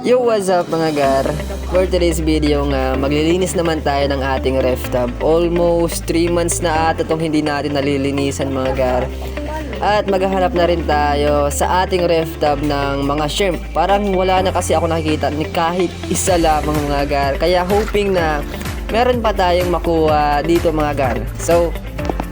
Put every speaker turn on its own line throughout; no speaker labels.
Yo, what's up mga gar? For today's video nga, maglilinis naman tayo ng ating ref tub. Almost 3 months na ata itong hindi natin nalilinisan mga gar. At maghahanap na rin tayo sa ating ref tub ng mga shrimp. Parang wala na kasi ako nakikita ni kahit isa lamang mga gar. Kaya hoping na meron pa tayong makuha dito mga gar. So,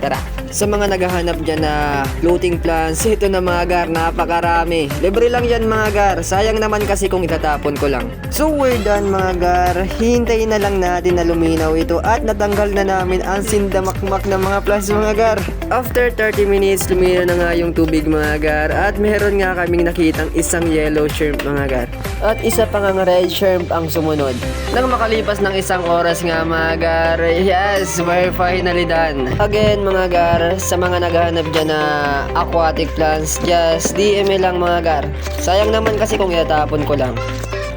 tara! Sa mga naghahanap dyan na floating plants, ito na mga gar, napakarami. Libre lang yan mga gar, sayang naman kasi kung itatapon ko lang. So we're done mga gar, hintayin na lang natin na luminaw ito at natanggal na namin ang sindamakmak ng mga plants mga gar. After 30 minutes, luminaw na nga yung tubig mga gar at meron nga kaming nakitang isang yellow shrimp mga gar. At isa pa nga red shrimp ang sumunod. Nang makalipas ng isang oras nga mga gar, yes, we're finally done. Again mga gar, sa mga naghahanap dyan na aquatic plants, just DM me lang mga gar. Sayang naman kasi kung itatapon ko lang.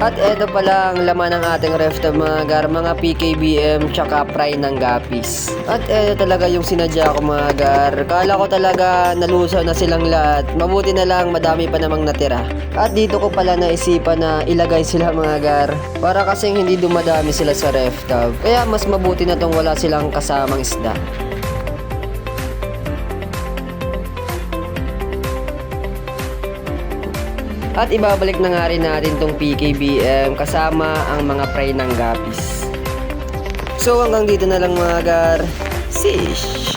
At eto pala ang laman ng ating ref tub mga gar, mga PKBM tsaka fry ng guppies. At eto talaga yung sinadya ko mga gar. Kala ko talaga nalusaw na silang lahat. Mabuti na lang madami pa namang natira. At dito ko pala naisipan na ilagay sila mga gar, para kasing hindi dumadami sila sa ref tub. Kaya mas mabuti na tong wala silang kasamang isda. At ibabalik na nga rin natin tong PKBM kasama ang mga fry ng guppies. So hanggang dito na lang mga gar. Sheesh!